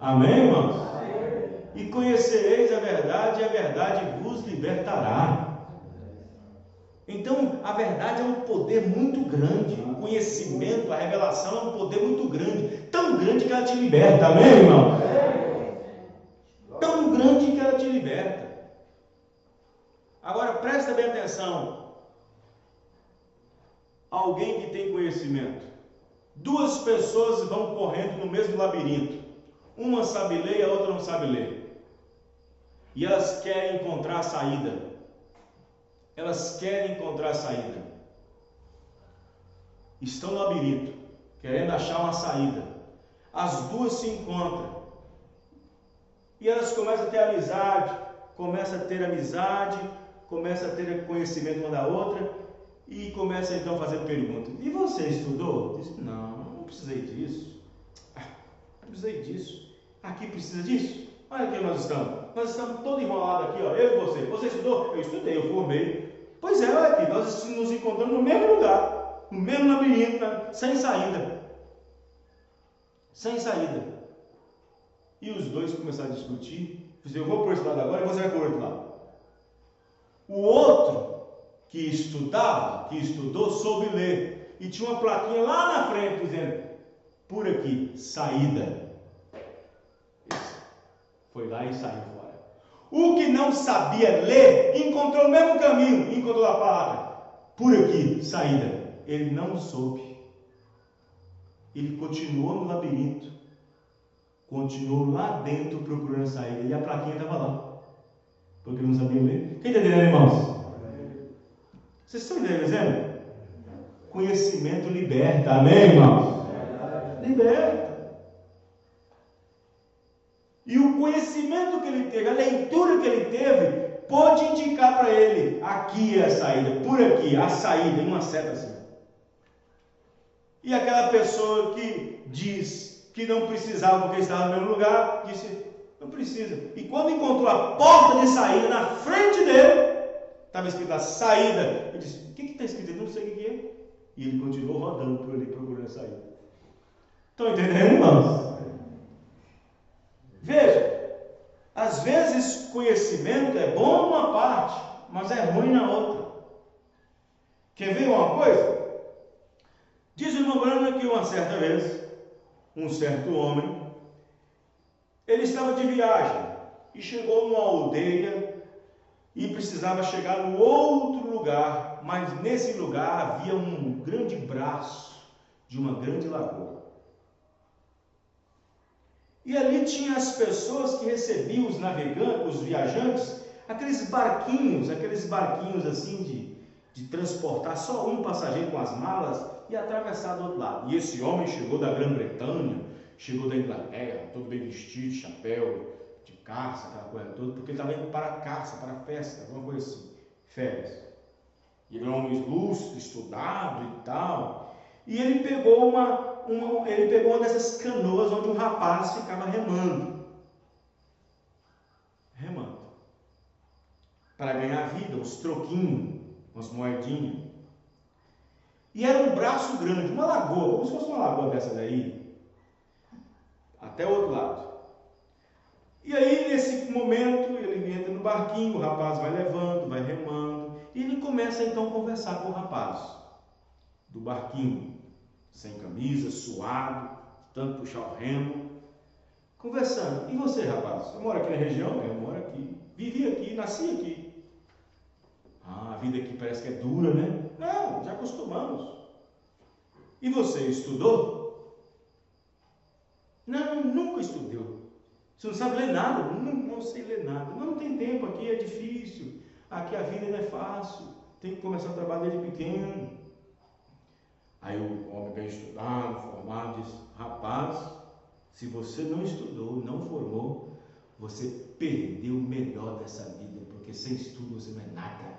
Amém, irmãos? E conhecereis a verdade, e a verdade vos libertará. Então, a verdade é um poder muito grande, o conhecimento, a revelação é um poder muito grande, tão grande que ela te liberta. Amém, irmão? Tão grande que ela te liberta. Agora presta bem atenção. alguém que tem conhecimento. Duas pessoas vão correndo no mesmo labirinto. Uma sabe ler e a outra não sabe ler. E elas querem encontrar a saída. Elas querem encontrar a saída. Estão no labirinto, querendo achar uma saída. As duas se encontram. E elas começam a ter amizade, começam a ter conhecimento uma da outra, e começam então a fazer perguntas. E você estudou? Diz, não precisei disso. Não precisei disso. Aqui precisa disso? Olha aqui nós estamos todos enrolados aqui, ó, eu e você. Você estudou? Eu estudei, eu formei. Pois é, olha aqui, nós nos encontramos no mesmo lugar, no mesmo labirinto, sem saída. Sem saída. E os dois começaram a discutir. Eu vou por esse lado agora e você vai por outro lado. O outro que estudou, soube ler. E tinha uma plaquinha lá na frente dizendo, por aqui, saída. Foi lá e saiu fora. O que não sabia ler, encontrou o mesmo caminho, encontrou a palavra, por aqui, saída. Ele não soube. Ele continuou no labirinto. Continuou lá dentro procurando a saída. E a plaquinha estava lá. Porque não sabia ler. Quem está entendendo, irmãos? Vocês estão entendendo? Conhecimento liberta. Amém, irmãos? Liberta. E o conhecimento que ele teve, a leitura que ele teve, pode indicar para ele, aqui é a saída, por aqui, a saída, em uma seta assim. E aquela pessoa que diz que não precisava porque estava no mesmo lugar, disse, não precisa. E quando encontrou a porta de saída na frente dele, estava escrito a saída. Ele disse, o que está escrito? Eu não sei o que é. E ele continuou rodando por ali, procurando a saída. Estão entendendo, irmãos? Veja, às vezes conhecimento é bom numa parte, mas é ruim na outra. Quer ver uma coisa? Diz o irmão Branham que uma certa vez, um certo homem, ele estava de viagem e chegou numa aldeia e precisava chegar no outro lugar, mas nesse lugar havia um grande braço de uma grande lagoa. E ali tinha as pessoas que recebiam os navegantes, os viajantes, aqueles barquinhos assim de transportar só um passageiro com as malas e atravessar do outro lado. E esse homem chegou da Grã-Bretanha, chegou da Inglaterra, todo bem vestido, chapéu de caça, aquela coisa toda, porque ele estava indo para a caça, para a festa, alguma coisa assim, férias. E ele era um homem lúcido, estudado e tal. E ele pegou uma dessas canoas onde um rapaz ficava remando. Para ganhar vida, uns troquinhos, umas moedinhas. E era um braço grande, uma lagoa, como se fosse uma lagoa dessa daí, até o outro lado. E aí, nesse momento, ele entra no barquinho, o rapaz vai levando, vai remando, e ele começa então a conversar com o rapaz do barquinho, sem camisa, suado, tanto puxar o remo, conversando. E você, rapaz? Você mora aqui na região? Eu moro aqui. Vivi aqui, nasci aqui. Ah, a vida aqui parece que é dura, né? Não, já acostumamos. E você estudou? Não, nunca estudou. Você não sabe ler nada? Não sei ler nada. Não tem tempo, aqui é difícil. Aqui a vida não é fácil. Tem que começar a trabalhar desde pequeno. Aí o homem bem estudado, formado, diz, rapaz, se você não estudou, não formou, você perdeu o melhor dessa vida, porque sem estudo você não é nada.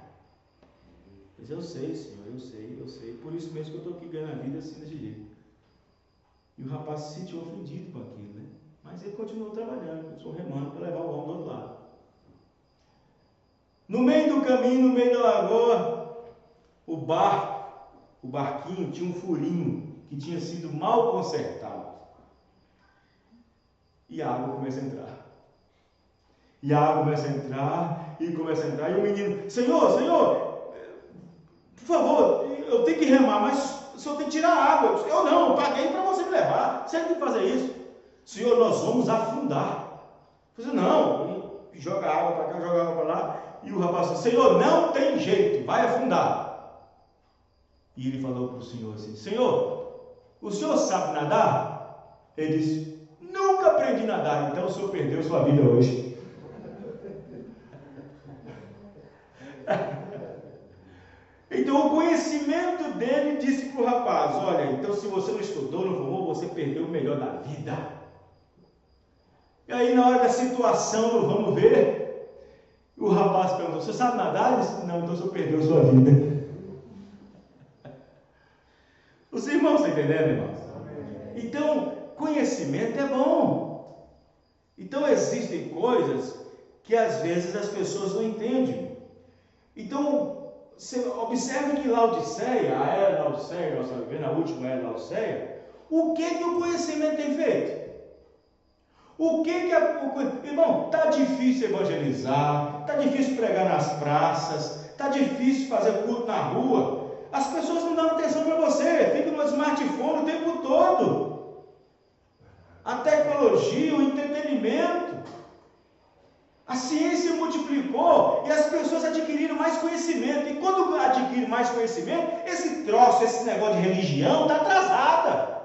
Mas eu sei, senhor, eu sei. Por isso mesmo que eu estou aqui ganhando a vida assim desse jeito. E o rapaz se sentiu ofendido com aquilo, né? Mas ele continuou trabalhando, continuou remando para levar o homem do outro lado. No meio do caminho, no meio da lagoa, o barquinho tinha um furinho que tinha sido mal consertado. E a água começa a entrar. E o menino, Senhor, por favor, eu tenho que remar, mas o senhor tem que tirar a água. Eu não, paguei para você me levar. Você tem que fazer isso. Senhor, nós vamos afundar. Eu disse, não, joga água para cá, joga água para lá. E o rapaz disse, Senhor, não tem jeito, vai afundar. E ele falou para o Senhor assim: Senhor, o senhor sabe nadar? Ele disse: nunca aprendi a nadar. Então o senhor perdeu sua vida hoje. Então o conhecimento dele disse para o rapaz: olha, então se você não estudou, não formou, você perdeu o melhor da vida. E aí na hora da situação, não vamos ver, o rapaz perguntou: você sabe nadar? Ele disse: não, então o senhor perdeu sua vida. Os irmãos estão entendendo, irmãos? Então, conhecimento é bom. Então existem coisas que às vezes as pessoas não entendem. Então, você observe que Laodiceia, a era Laodiceia, nós estamos vendo a última era Laodiceia, o que o conhecimento tem feito? Irmão, está difícil evangelizar, está difícil pregar nas praças, está difícil fazer culto na rua. As pessoas não dão atenção para você, ficam no smartphone o tempo todo. A tecnologia, o entretenimento, a ciência multiplicou e as pessoas adquiriram mais conhecimento. E quando adquire mais conhecimento, esse troço, esse negócio de religião está atrasada.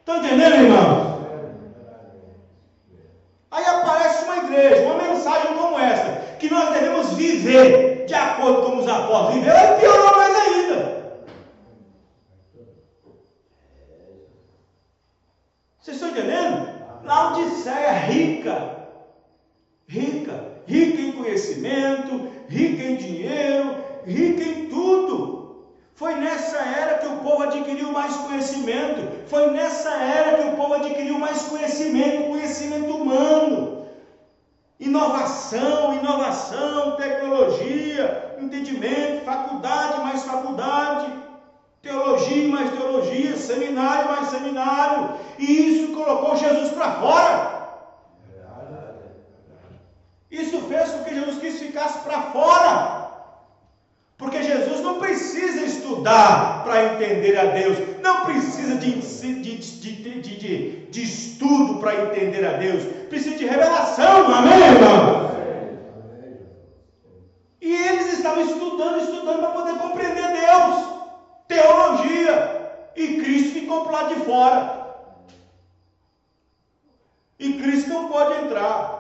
Estão entendendo, irmãos? Aí aparece uma igreja, uma mensagem como essa, que nós devemos viver de acordo com os apóstolos viveram, e piorou mais ainda. Vocês estão entendendo? Laodiceia rica em conhecimento, rica em dinheiro, rica em tudo. Foi nessa era que o povo adquiriu mais conhecimento. Foi nessa era que o povo adquiriu mais conhecimento humano. Inovação, tecnologia, entendimento, faculdade mais faculdade, teologia mais teologia, seminário mais seminário. E isso colocou Jesus para fora. Isso fez com que Jesus Cristo ficasse para fora. Porque Jesus não precisa estudar para entender a Deus. Não precisa de estudo para entender a Deus. Precisa de revelação. Amém, irmão? E eles estavam estudando para poder compreender Deus. Teologia. E Cristo ficou para lá de fora. E Cristo não pode entrar.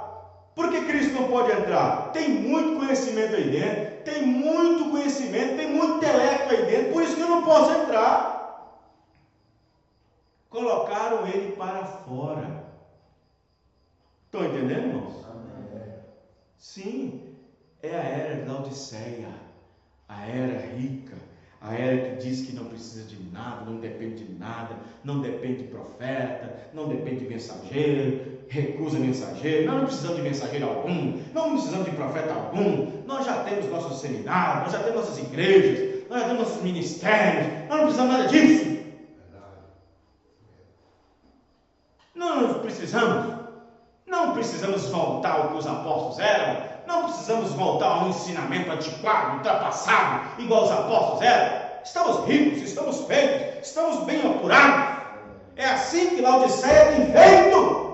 Por que Cristo não pode entrar? Tem muito conhecimento aí dentro, tem muito conhecimento, tem muito intelecto aí dentro, por isso que eu não posso entrar. Colocaram ele para fora. Estão entendendo, irmãos? Sim, é a era da Laodiceia, a era rica, a era que diz que não precisa de nada, não depende de nada, não depende de profeta, não depende de mensageiro, recusa mensageiro, nós não precisamos de mensageiro algum, não precisamos de profeta algum, nós já temos nossos seminários, nós já temos nossas igrejas, nós já temos nossos ministérios, nós não precisamos nada disso. Não precisamos voltar ao que os apóstolos eram, não precisamos voltar a um ensinamento antiquado, ultrapassado, igual os apóstolos eram. Estamos ricos, estamos feitos, estamos bem apurados. É assim que Laodiceia tem feito.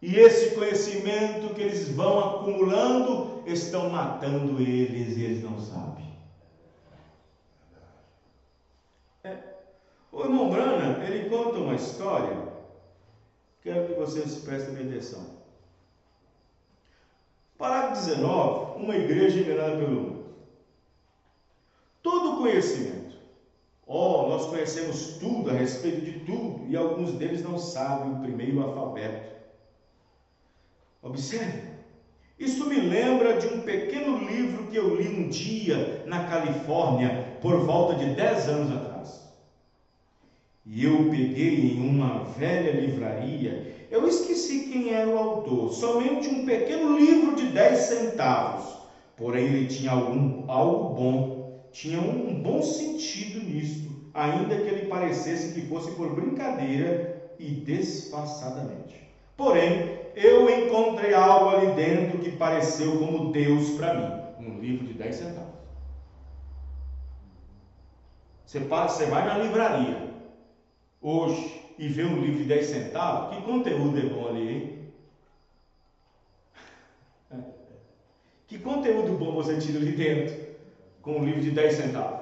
E esse conhecimento que eles vão acumulando, estão matando eles e eles não sabem. O irmão Branham, ele conta uma história, quero que vocês prestem atenção. Parágrafo 19, uma igreja enganada pelo mundo. Todo conhecimento, nós conhecemos tudo a respeito de tudo, e alguns deles não sabem o primeiro alfabeto. Observe, isso me lembra de um pequeno livro que eu li um dia na Califórnia, por volta de 10 anos atrás. E eu peguei em uma velha livraria, eu esqueci quem era o autor, somente um pequeno livro de 10 centavos, porém ele tinha algo bom, tinha um bom sentido nisto, ainda que ele parecesse que fosse por brincadeira e desfaçadamente. Porém, eu encontrei algo ali dentro que pareceu como Deus para mim. Um livro de 10 centavos. Você vai na livraria hoje e vê um livro de 10 centavos, que conteúdo é bom ali, hein? Que conteúdo bom você tira ali dentro? com um livro de 10 centavos.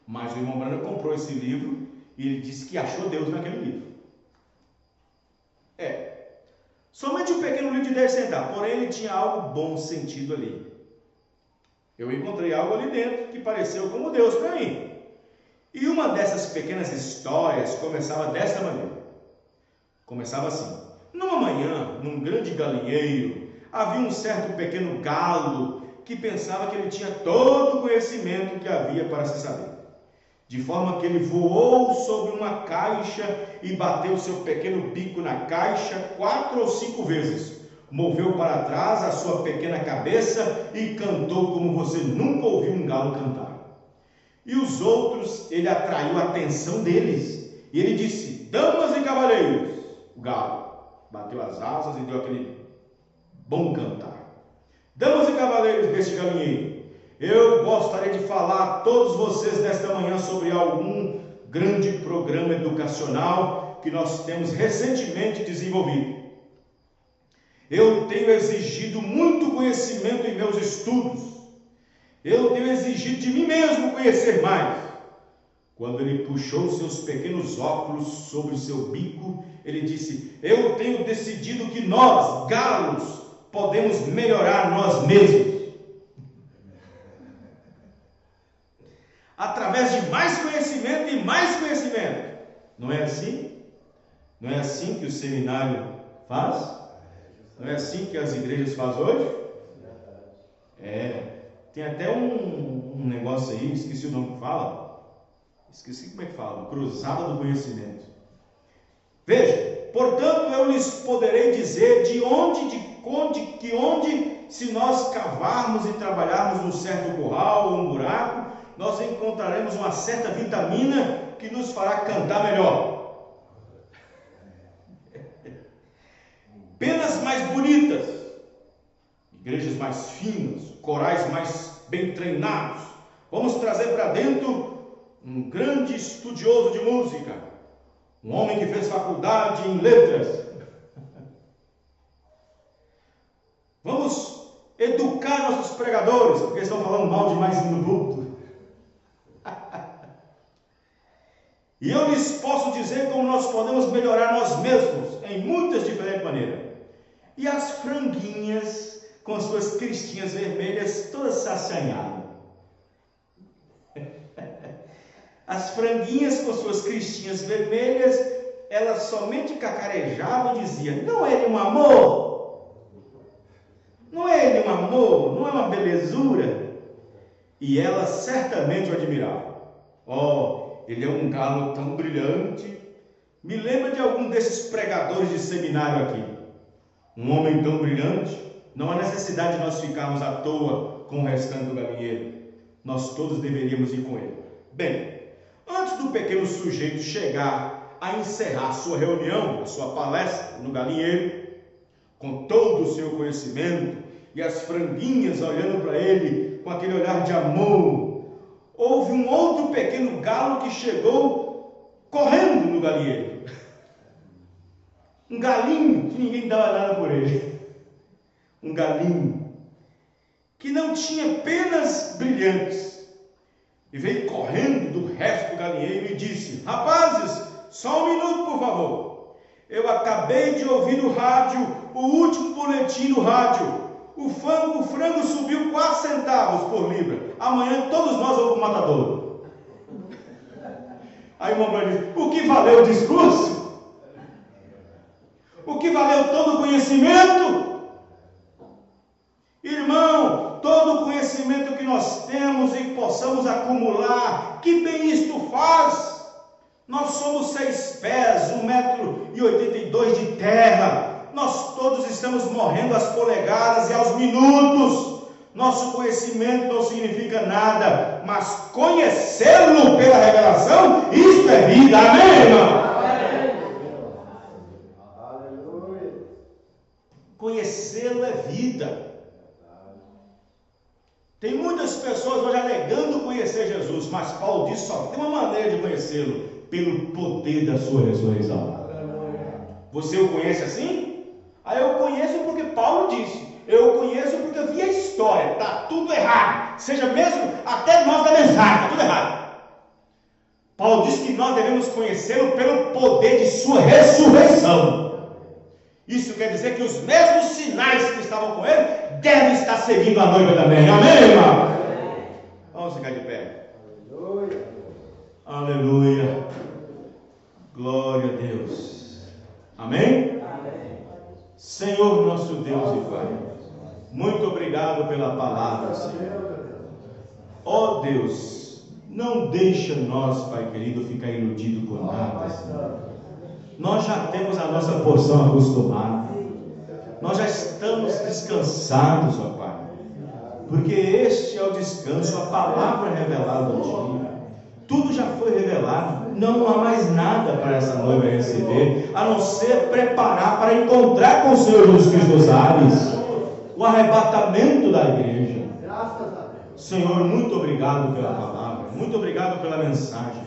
Mas o irmão Branham comprou esse livro e ele disse que achou Deus naquele livro. Somente um pequeno livro de 10 centavos, porém ele tinha algo bom sentido ali. Eu encontrei algo ali dentro que pareceu como Deus para mim. E uma dessas pequenas histórias começava desta maneira. Começava assim: numa manhã, num grande galinheiro, havia um certo pequeno galo que pensava que ele tinha todo o conhecimento que havia para se saber. De forma que ele voou sobre uma caixa e bateu seu pequeno bico na caixa 4 ou 5 vezes. Moveu para trás a sua pequena cabeça e cantou como você nunca ouviu um galo cantar. E os outros, ele atraiu a atenção deles. E ele disse: damas e cavalheiros. O galo bateu as asas e deu aquele bom cantar. Damas e cavalheiros deste galinheiro, eu gostaria de falar a todos vocês nesta manhã sobre algum grande programa educacional que nós temos recentemente desenvolvido. Eu tenho exigido muito conhecimento em meus estudos. Eu tenho exigido de mim mesmo conhecer mais. Quando ele puxou seus pequenos óculos sobre o seu bico, ele disse: eu tenho decidido que nós, galos, podemos melhorar nós mesmos. Através de mais conhecimento e mais conhecimento. Não é assim? Não é assim que o seminário faz? Não é assim que as igrejas fazem hoje? Tem até um negócio aí, esqueci o nome que fala. Esqueci como é que fala. Cruzada do conhecimento. Veja, portanto, eu lhes poderei dizer de onde, se nós cavarmos e trabalharmos num certo curral ou um buraco, nós encontraremos uma certa vitamina que nos fará cantar melhor. Penas mais bonitas, igrejas mais finas, corais mais bem treinados. Vamos trazer para dentro um grande estudioso de música, um homem que fez faculdade em letras. Vamos educar nossos pregadores, porque estão falando mal demais no púlpito. E eu lhes posso dizer como nós podemos melhorar nós mesmos em muitas diferentes maneiras. E as franguinhas com suas cristinhas vermelhas todas se assanharam. As franguinhas com suas cristinhas vermelhas, elas somente cacarejavam e diziam: não é ele um amor? Não é ele um amor? Não é uma belezura? E elas certamente o admiravam. Ele é um galo tão brilhante. Me lembra de algum desses pregadores de seminário aqui. Um homem tão brilhante. Não há necessidade de nós ficarmos à toa com o restante do galinheiro. Nós todos deveríamos ir com ele. Bem, antes do pequeno sujeito chegar a encerrar sua reunião, a sua palestra no galinheiro, com todo o seu conhecimento, e as franguinhas olhando para ele com aquele olhar de amor, houve um outro pequeno galo que chegou correndo no galinheiro. Um galinho que ninguém dava nada por ele. Um galinho que não tinha penas brilhantes. E veio correndo do resto do galinheiro e disse: rapazes, só um minuto, por favor. Eu acabei de ouvir no rádio o último boletim do rádio. O frango subiu 4 centavos por libra. Amanhã todos nós vamos para o matador. Aí o irmão diz: o que valeu o discurso? O que valeu todo o conhecimento? Irmão, todo o conhecimento que nós temos e possamos acumular, que bem isto faz? Nós somos 6 pés, 1,82 m de terra. Nós todos estamos morrendo às polegadas e aos minutos. Nosso conhecimento não significa nada, mas conhecê-lo pela revelação, isto é vida. Amém, irmão? Conhecê-lo é vida. Tem muitas pessoas hoje alegando conhecer Jesus, mas Paulo diz: só tem uma maneira de conhecê-lo, pelo poder da sua ressurreição. Você o conhece assim? Aí eu conheço porque Paulo disse. Eu conheço porque eu vi a história. Está tudo errado. seja mesmo até nós da mensagem, está tudo errado. Paulo diz que nós devemos conhecê-lo pelo poder de sua ressurreição. Isso quer dizer que os mesmos sinais que estavam com ele devem estar seguindo a noiva também. Amém, irmão? Vamos ficar de pé. Aleluia. Aleluia. Glória a Deus. Amém? Senhor nosso Deus e Pai, muito obrigado pela palavra, Senhor. Ó Deus, não deixa nós, Pai querido, ficar iludido com nada, Senhor. Nós já temos a nossa porção acostumada. Nós já estamos descansados, ó Pai. Porque este é o descanso, a palavra revelada ao dia. Tudo já foi revelado. Não há mais nada para essa noiva receber, a não ser preparar para encontrar com o Senhor Jesus Cristo nos ares. O arrebatamento da igreja. Senhor, muito obrigado pela palavra. Muito obrigado pela mensagem.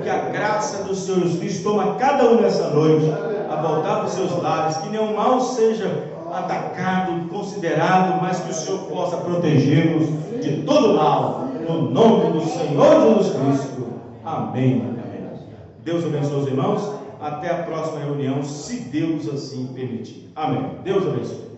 Que a graça do Senhor Jesus Cristo toma cada um nessa noite a voltar para os seus lares, que nenhum mal seja atacado, considerado, mas que o Senhor possa protegê-los de todo mal, no nome do Senhor Jesus Cristo. Amém. Amém. Deus abençoe os irmãos. Até a próxima reunião, se Deus assim permitir. Amém. Deus abençoe.